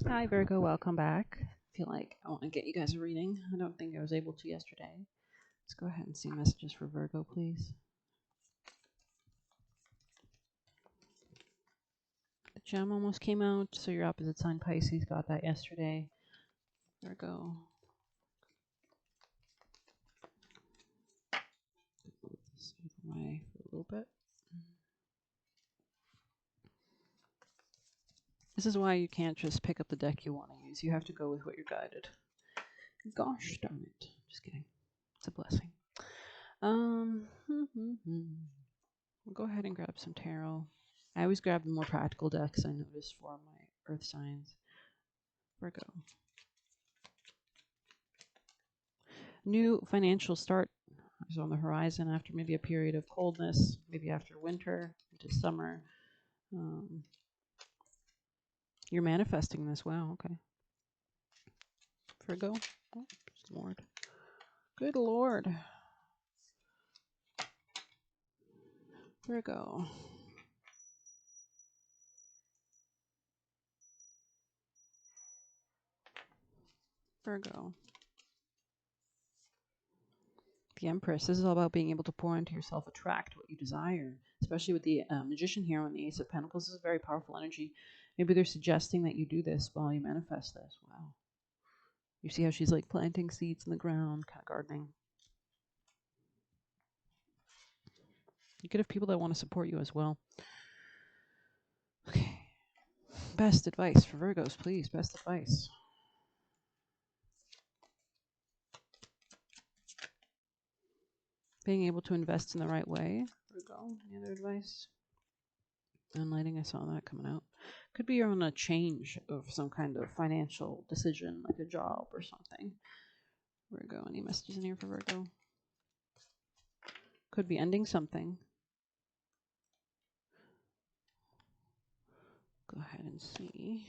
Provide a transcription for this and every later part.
Hi, Virgo. Welcome back. I feel like I want to get you guys a reading. I don't think I was able to yesterday. Let's go ahead and see messages for Virgo, please. The gem almost came out, so your opposite sign Pisces got that yesterday. Virgo. Move this out of the way for a little bit. This is why you can't just pick up the deck you want to use. You have to go with what you're guided. Gosh darn it. Just kidding. It's a blessing. We'll go ahead and grab some tarot. I always grab the more practical decks, I noticed, for my earth signs. Virgo. New financial start is on the horizon after maybe a period of coldness, maybe after winter into summer. You're manifesting this. Wow, okay. Virgo. Oh, Lord. Good Lord. Virgo. Virgo. The Empress. This is all about being able to pour into yourself, attract what you desire, especially with the Magician here on the Ace of Pentacles. This is very powerful energy. Maybe they're suggesting that you do this while you manifest this. Wow. You see how she's like planting seeds in the ground, kind of gardening. You could have people that want to support you as well. Okay. Best advice for Virgos, please. Best advice. Being able to invest in the right way. Virgo, any other advice? Moonlighting, I saw that coming out. Could be you're on a change of some kind of financial decision, like a job or something. Virgo, any messages in here for Virgo? Could be ending something. Go ahead and see.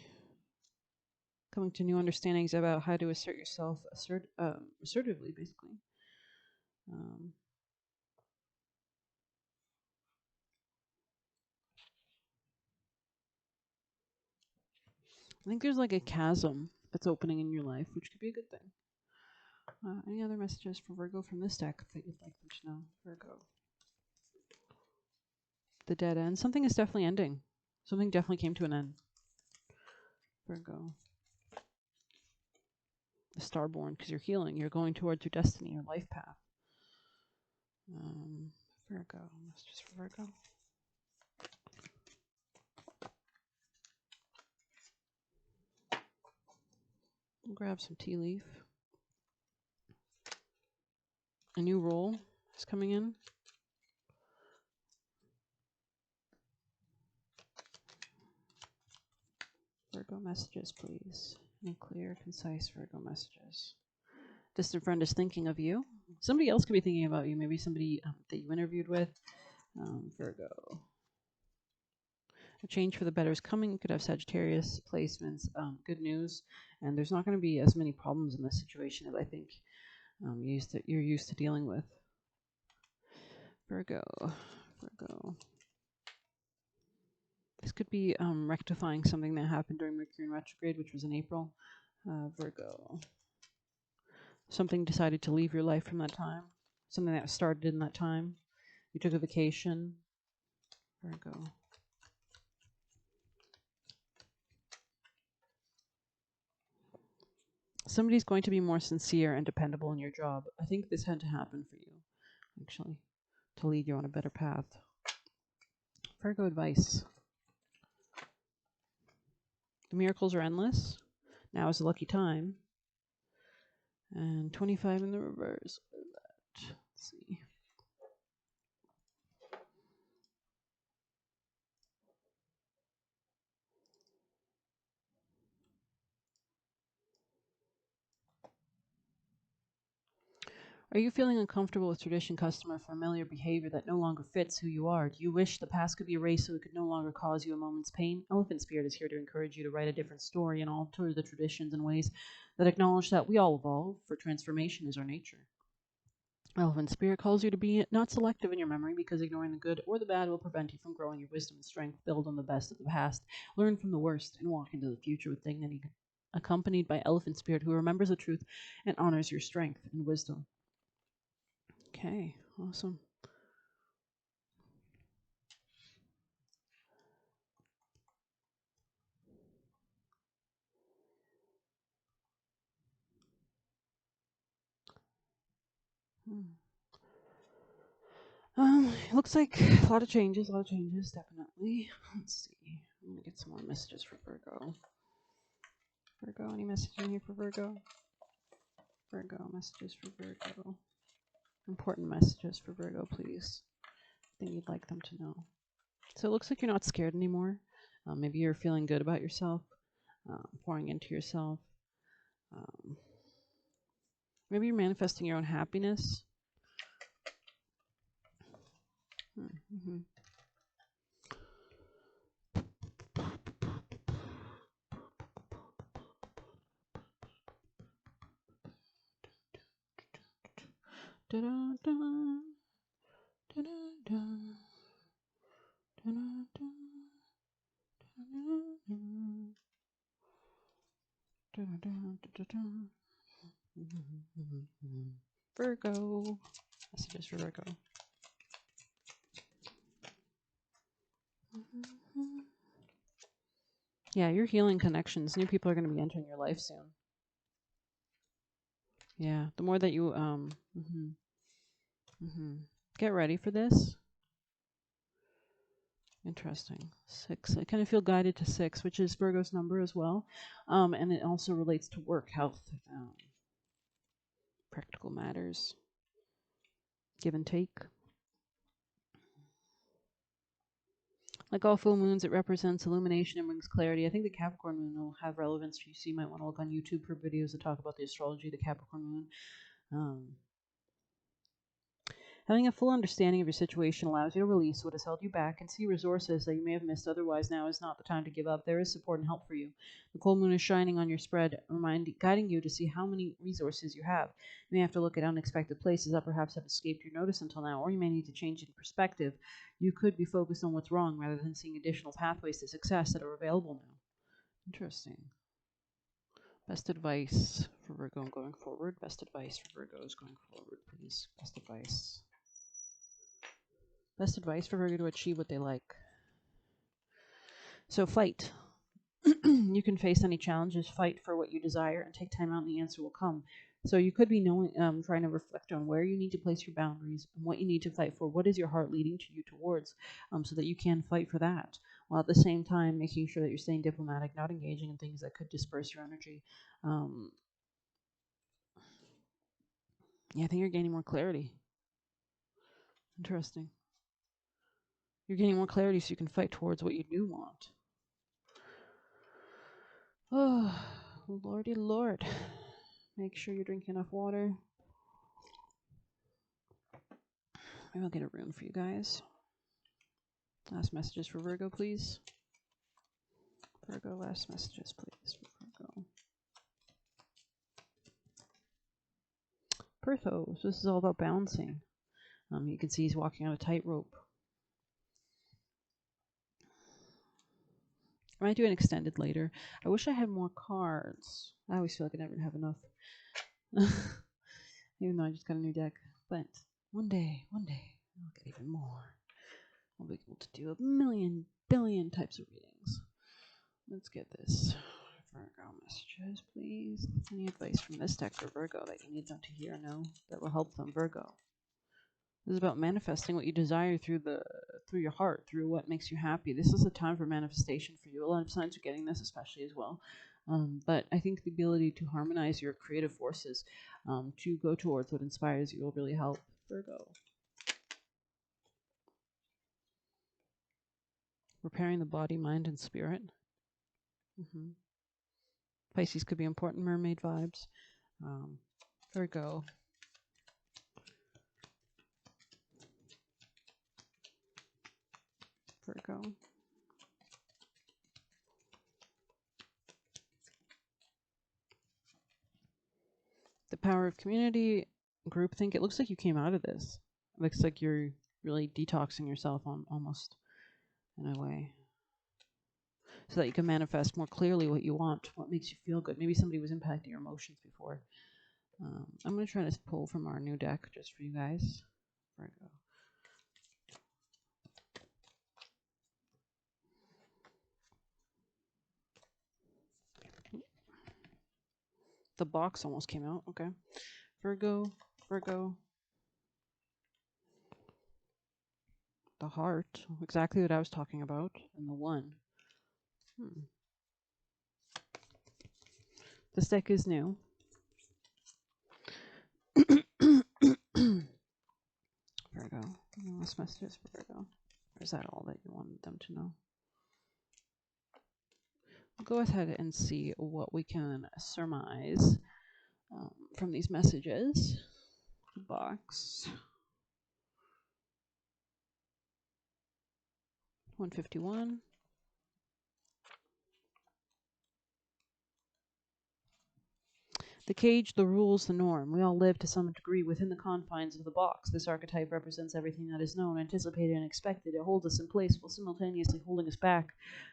Coming to new understandings about how to assert yourself assertively, basically. I think there's like a chasm that's opening in your life, which could be a good thing. Any other messages for Virgo from this deck that you'd like them to know? Virgo. The dead end. Something is definitely ending. Something definitely came to an end. Virgo. The Starborn, because you're healing. You're going towards your destiny, your life path. Virgo. Messages for Virgo. We'll grab some tea leaf. A new role is coming in. Virgo messages, please. Any clear, concise Virgo messages. Distant friend is thinking of you. Somebody else could be thinking about you. Maybe somebody that you interviewed with. Virgo. A change for the better is coming. You could have Sagittarius placements. Good news. And there's not going to be as many problems in this situation as I think you're used to dealing with. Virgo. Virgo. This could be rectifying something that happened during Mercury in retrograde, which was in April. Virgo. Something decided to leave your life from that time. Something that started in that time. You took a vacation. Virgo. Somebody's going to be more sincere and dependable in your job. I think this had to happen for you, actually, to lead you on a better path. Virgo advice. The miracles are endless. Now is a lucky time. And 25 in the reverse. Let's see. Are you feeling uncomfortable with tradition, custom, or familiar behavior that no longer fits who you are? Do you wish the past could be erased so it could no longer cause you a moment's pain? Elephant Spirit is here to encourage you to write a different story and alter the traditions in ways that acknowledge that we all evolve, for transformation is our nature. Elephant Spirit calls you to be not selective in your memory, because ignoring the good or the bad will prevent you from growing your wisdom and strength. Build on the best of the past, learn from the worst, and walk into the future with dignity. accompanied by elephant spirit who remembers the truth and honors your strength and wisdom. Okay, awesome. It looks like a lot of changes, definitely. Let's see. I'm gonna get some more messages for Virgo. Virgo, any message in here for Virgo? Virgo, messages for Virgo. Important messages for Virgo, please. Thing you'd like them to know. So it looks like you're not scared anymore. Maybe you're feeling good about yourself, pouring into yourself. Maybe you're manifesting your own happiness. Mm-hmm. Virgo. Messages for Virgo. Yeah, you're healing connections. New people are going to be entering your life soon. Yeah, the more that you get ready for this. Interesting. 6. I kind of feel guided to 6, which is Virgo's number as well. And it also relates to work, health, practical matters, give and take. Like all full moons, it represents illumination and brings clarity. I think the Capricorn moon will have relevance for you. So you might want to look on YouTube for videos that talk about the astrology of the Capricorn moon. Having a full understanding of your situation allows you to release what has held you back and see resources that you may have missed otherwise. Now is not the time to give up. There is support and help for you. The full moon is shining on your spread, guiding you to see how many resources you have. You may have to look at unexpected places that perhaps have escaped your notice until now, or you may need to change in perspective. You could be focused on what's wrong rather than seeing additional pathways to success that are available now. Interesting. Best advice for Virgo going forward. Best advice for Virgos going forward, please. Best advice. Best advice for Virgo to achieve what they like. So fight. You can face any challenges, fight for what you desire, and take time out and the answer will come. So you could be trying to reflect on where you need to place your boundaries and what you need to fight for. What is your heart leading to you towards, so that you can fight for that, while at the same time making sure that you're staying diplomatic, not engaging in things that could disperse your energy. Yeah, I think you're gaining more clarity. Interesting. You're getting more clarity so you can fight towards what you do want. Oh, Lordy Lord. Make sure you're drinking enough water. Maybe I'll get a rune for you guys. Last messages for Virgo, please. Virgo, last messages, please, for Virgo. Perthos. This is all about balancing. You can see he's walking on a tightrope. I might do an extended later. I wish I had more cards. I always feel like I never have enough. Even though I just got a new deck. But one day, I'll get even more. I'll be able to do a million, billion types of readings. Let's get this. Virgo messages, please. Any advice from this deck for Virgo that you need them to hear or know that will help them, Virgo? This is about manifesting what you desire through your heart, through what makes you happy. This is a time for manifestation for you. A lot of signs are getting this, especially as well. But I think the ability to harmonize your creative forces, to go towards what inspires you, will really help, Virgo. Repairing the body, mind, and spirit. Pisces could be important, mermaid vibes. Virgo. Virgo. The power of community, groupthink. It looks like you came out of this. It looks like you're really detoxing yourself on almost in a way. so that you can manifest more clearly what you want, what makes you feel good. Maybe somebody was impacting your emotions before. I'm going to try to pull from our new deck just for you guys. Virgo. The box almost came out. Okay. Virgo. The heart. Exactly what I was talking about. And the one. This deck is new. Virgo. Last messages for Virgo. Or is that all that you wanted them to know? We'll go ahead and see what we can surmise from these messages. The box. 151. The cage, the rules, the norm. We all live to some degree within the confines of the box. This archetype represents everything that is known, anticipated, and expected. It holds us in place while simultaneously holding us back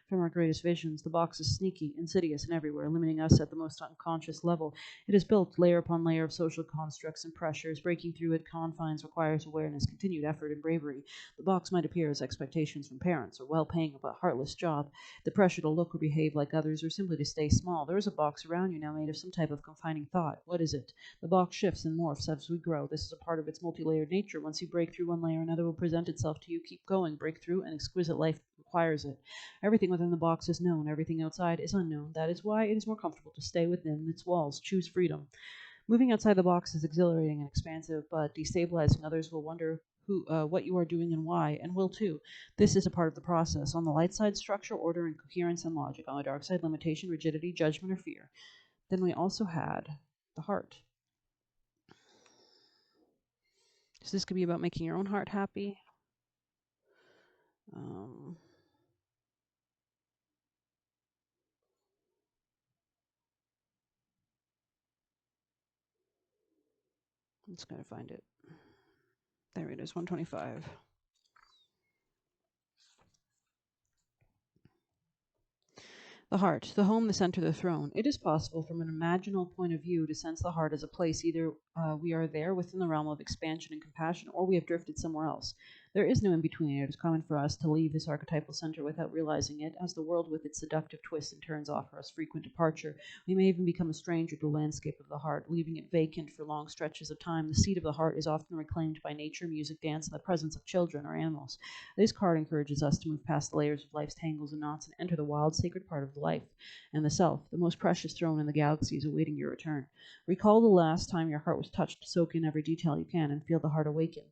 from our greatest visions. The box is sneaky, insidious, and everywhere, limiting us at the most unconscious level. It is built layer upon layer of social constructs and pressures. Breaking through its confines requires awareness, continued effort, and bravery. The box might appear as expectations from parents, or well-paying but heartless job, the pressure to look or behave like others, or simply to stay small. There is a box around you now made of some type of confining thought. What is it? The box shifts and morphs as we grow. This is a part of its multi-layered nature. Once you break through one layer, another will present itself to you. Keep going. Break through, and exquisite life requires it. Everything within the box is known. Everything outside is unknown. That is why it is more comfortable to stay within its walls. Choose freedom. Moving outside the box is exhilarating and expansive, but destabilizing. Others will wonder what you are doing and why, and will too. This is a part of the process. On the light side, structure, order, and coherence and logic. On the dark side, limitation, rigidity, judgment, or fear. Then we also had the heart. So this could be about making your own heart happy. I'm just going to find it. There it is, 125. The heart, the home, the center, the throne. It is possible from an imaginal point of view to sense the heart as a place. Either we are there within the realm of expansion and compassion, or we have drifted somewhere else. There is no in-between. It is common for us to leave this archetypal center without realizing it, as the world with its seductive twists and turns offer us frequent departure. We may even become a stranger to the landscape of the heart, leaving it vacant for long stretches of time. The seat of the heart is often reclaimed by nature, music, dance, and the presence of children or animals. This card encourages us to move past the layers of life's tangles and knots and enter the wild, sacred part of the life and the self, the most precious throne in the galaxy is awaiting your return. Recall the last time your heart was touched, soak in every detail you can, and feel the heart awaken.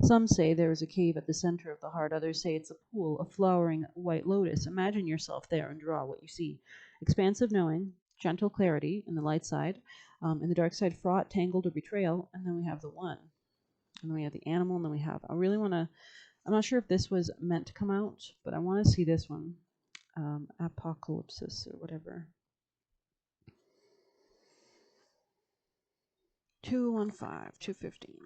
Some say there is a cave at the center of the heart. Others say it's a pool, a flowering white lotus. Imagine yourself there and draw what you see. Expansive knowing, gentle clarity in the light side, in the dark side, fraught, tangled, or betrayal. And then we have the one. And then we have the animal, and then we have, I'm not sure if this was meant to come out, but I want to see this one. Apocalypsis or whatever. 215, 215.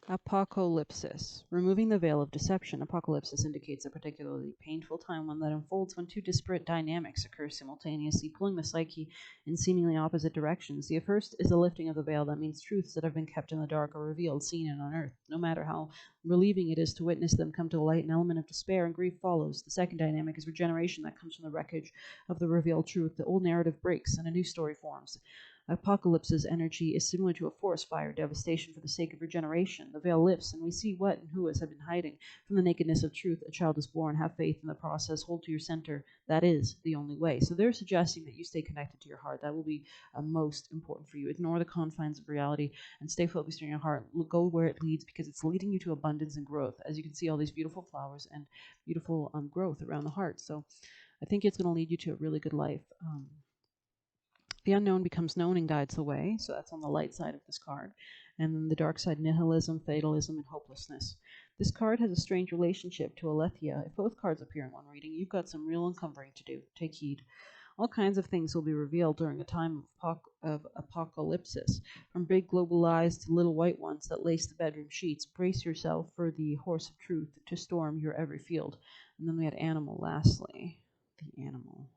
Apocalypsis. Removing the veil of deception. Apocalypsis indicates a particularly painful time, one that unfolds when two disparate dynamics occur simultaneously, pulling the psyche in seemingly opposite directions. The first is the lifting of the veil. That means truths that have been kept in the dark are revealed, seen, and unearthed. No matter how relieving it is to witness them come to the light, an element of despair and grief follows. The second dynamic is regeneration that comes from the wreckage of the revealed truth. The old narrative breaks and a new story forms. Apocalypse's energy is similar to a forest fire, devastation for the sake of regeneration. The veil lifts, and we see what and who has been hiding. From the nakedness of truth, a child is born. Have faith in the process. Hold to your center. That is the only way. So they're suggesting that you stay connected to your heart. That will be most important for you. Ignore the confines of reality and stay focused on your heart. Go where it leads, because it's leading you to abundance and growth. As you can see, all these beautiful flowers and beautiful growth around the heart. So I think it's going to lead you to a really good life. The unknown becomes known and guides the way. So that's on the light side of this card. And then the dark side, nihilism, fatalism, and hopelessness. This card has a strange relationship to Aletheia. If both cards appear in one reading, you've got some real uncovering to do. Take heed. All kinds of things will be revealed during a time of apocalypsis, from big globalized to little white ones that lace the bedroom sheets. Brace yourself for the horse of truth to storm your every field. And then we had animal lastly. The animal.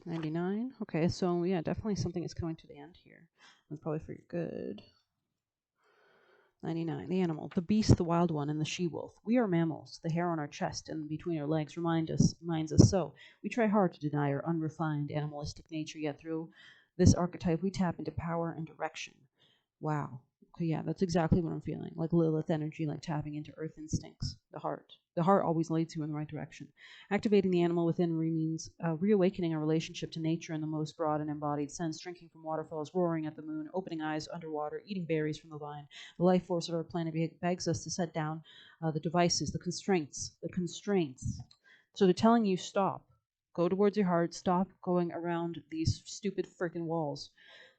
$99. Okay, so yeah, definitely something is coming to the end here. That's probably for your good. 99. The animal, the beast, the wild one, and the she-wolf. We are mammals. The hair on our chest and between our legs reminds us so. We try hard to deny our unrefined animalistic nature, yet through this archetype we tap into power and direction. Wow. Okay, yeah, that's exactly what I'm feeling. Like Lilith energy, like tapping into earth instincts. The heart. The heart always leads you in the right direction. Activating the animal within means reawakening our relationship to nature in the most broad and embodied sense, drinking from waterfalls, roaring at the moon, opening eyes underwater, eating berries from the vine. The life force of our planet begs us to set down the devices, the constraints. So they're telling you stop. Go towards your heart. Stop going around these stupid freaking walls.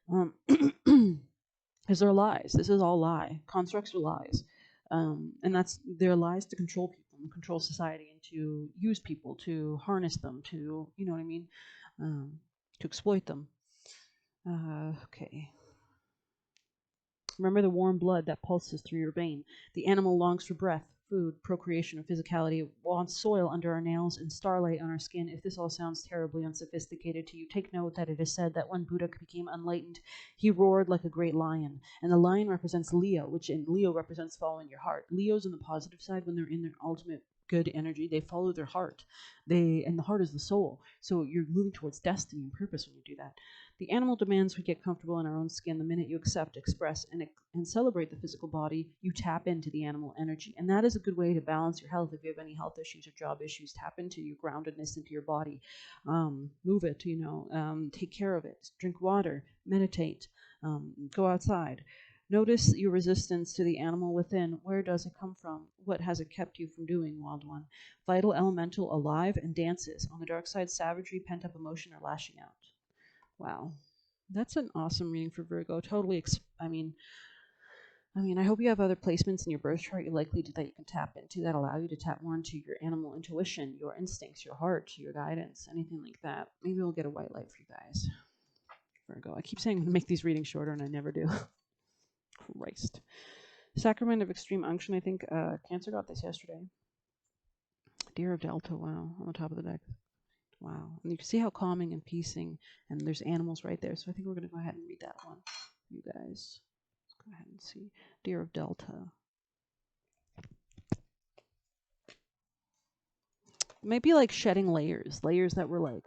Because they're lies. This is all lie. Constructs are lies. And they're lies to control people and control society and to use people, to harness them, to, you know what I mean, to exploit them. Okay. Remember the warm blood that pulses through your vein. The animal longs for breath, food, procreation, or physicality. It wants soil under our nails and starlight on our skin. If this all sounds terribly unsophisticated to you, take note that it is said that when Buddha became enlightened, he roared like a great lion. And the lion represents Leo, which in Leo represents following your heart. Leo's on the positive side when they're in their ultimate good energy. They follow their heart. And the heart is the soul. So you're moving towards destiny and purpose when you do that. The animal demands we get comfortable in our own skin. The minute you accept, express, and celebrate the physical body, you tap into the animal energy. And that is a good way to balance your health. If you have any health issues or job issues, tap into your groundedness into your body. Move it, take care of it. Drink water, meditate, go outside. Notice your resistance to the animal within. Where does it come from? What has it kept you from doing, wild one? Vital elemental alive and dances. On the dark side, savagery, pent-up emotion, or lashing out. Wow. That's an awesome reading for Virgo. Totally, I mean, I hope you have other placements in your birth chart you're likely that you can tap into that allow you to tap more into your animal intuition, your instincts, your heart, your guidance, anything like that. Maybe we'll get a white light for you guys. Virgo. I keep saying I'm going to make these readings shorter, and I never do. Christ. Sacrament of Extreme Unction. I think Cancer got this yesterday. Deer of Delta. Wow. On the top of the deck. Wow. And you can see how calming and peacing, and there's animals right there. So I think we're going to go ahead and read that one for you guys. Let's go ahead and see. Deer of Delta. It might be like shedding layers that were like,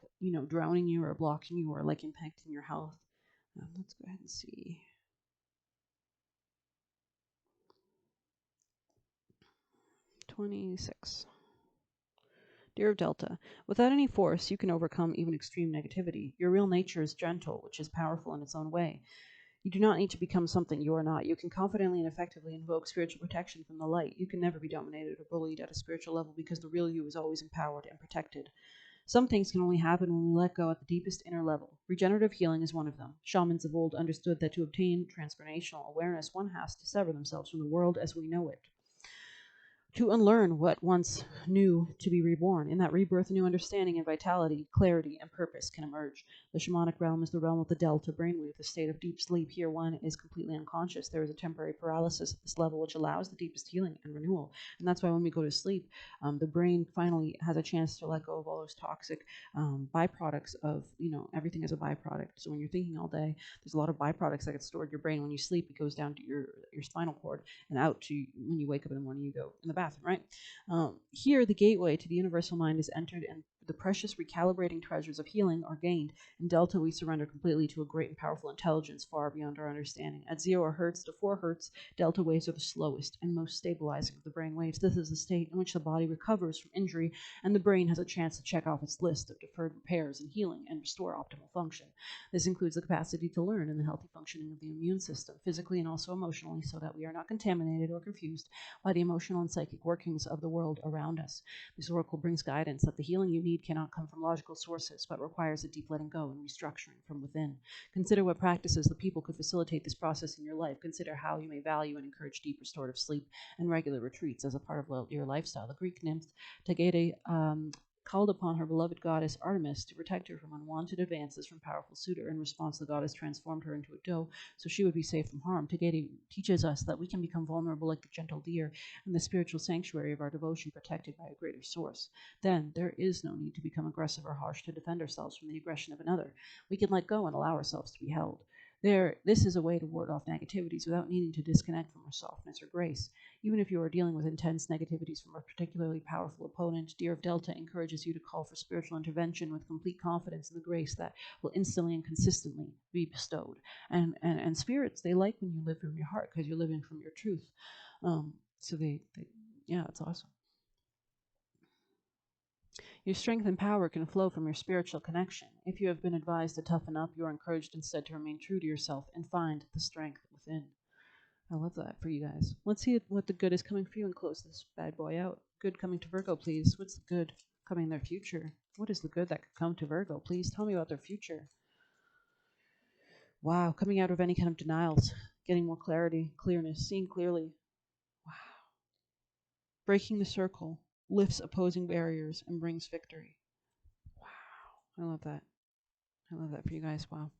drowning you or blocking you or like impacting your health. Let's go ahead and see. $26. Dear Delta, without any force, you can overcome even extreme negativity. Your real nature is gentle, which is powerful in its own way. You do not need to become something you are not. You can confidently and effectively invoke spiritual protection from the light. You can never be dominated or bullied at a spiritual level because the real you is always empowered and protected. Some things can only happen when we let go at the deepest inner level. Regenerative healing is one of them. Shamans of old understood that to obtain transformational awareness, one has to sever themselves from the world as we know it. To unlearn what once knew to be reborn. In that rebirth, new understanding and vitality, clarity, and purpose can emerge. The shamanic realm is the realm of the delta brainwave, the state of deep sleep. Here one is completely unconscious. There is a temporary paralysis at this level which allows the deepest healing and renewal. And that's why when we go to sleep, the brain finally has a chance to let go of all those toxic byproducts of, everything is a byproduct. So when you're thinking all day, there's a lot of byproducts that get stored in your brain. When you sleep, it goes down to your spinal cord and out to when you wake up in the morning, you go in the bathroom, right? Here, the gateway to the universal mind is entered and the precious recalibrating treasures of healing are gained. In Delta, we surrender completely to a great and powerful intelligence far beyond our understanding. At 0 hertz to 4 hertz, Delta waves are the slowest and most stabilizing of the brain waves. This is the state in which the body recovers from injury and the brain has a chance to check off its list of deferred repairs and healing and restore optimal function. This includes the capacity to learn and the healthy functioning of the immune system, physically and also emotionally, so that we are not contaminated or confused by the emotional and psychic workings of the world around us. This oracle brings guidance that the healing you need need cannot come from logical sources, but requires a deep letting go and restructuring from within. Consider what practices the people could facilitate this process in your life. Consider how you may value and encourage deep restorative sleep and regular retreats as a part of your lifestyle. The Greek nymph Taygete called upon her beloved goddess Artemis to protect her from unwanted advances from powerful suitor. In response, the goddess transformed her into a doe so she would be safe from harm. Taygete teaches us that we can become vulnerable like the gentle deer in the spiritual sanctuary of our devotion, protected by a greater source. Then there is no need to become aggressive or harsh to defend ourselves from the aggression of another. We can let go and allow ourselves to be held. This is a way to ward off negativities without needing to disconnect from our softness or grace. Even if you are dealing with intense negativities from a particularly powerful opponent, Deer of Delta encourages you to call for spiritual intervention with complete confidence in the grace that will instantly and consistently be bestowed. And spirits, they like when you live from your heart because you're living from your truth. So yeah, it's awesome. Your strength and power can flow from your spiritual connection. If you have been advised to toughen up, you are encouraged instead to remain true to yourself and find the strength within. I love that for you guys. Let's see what the good is coming for you and close this bad boy out. Good coming to Virgo, please. What's the good coming in their future? What is the good that could come to Virgo? Please tell me about their future. Wow, coming out of any kind of denials, getting more clarity, clearness, seeing clearly. Wow. Breaking the circle lifts opposing barriers and brings victory. Wow. I love that. I love that for you guys. Wow.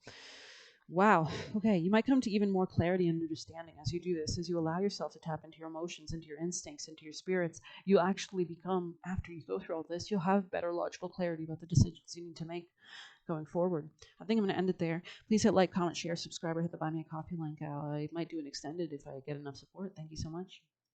Wow. Okay. You might come to even more clarity and understanding as you do this, as you allow yourself to tap into your emotions, into your instincts, into your spirits. You actually become, after you go through all this, you'll have better logical clarity about the decisions you need to make going forward. I think I'm going to end it there. Please hit like, comment, share, subscribe, or hit the Buy Me a Coffee link. I might do an extended if I get enough support. Thank you so much.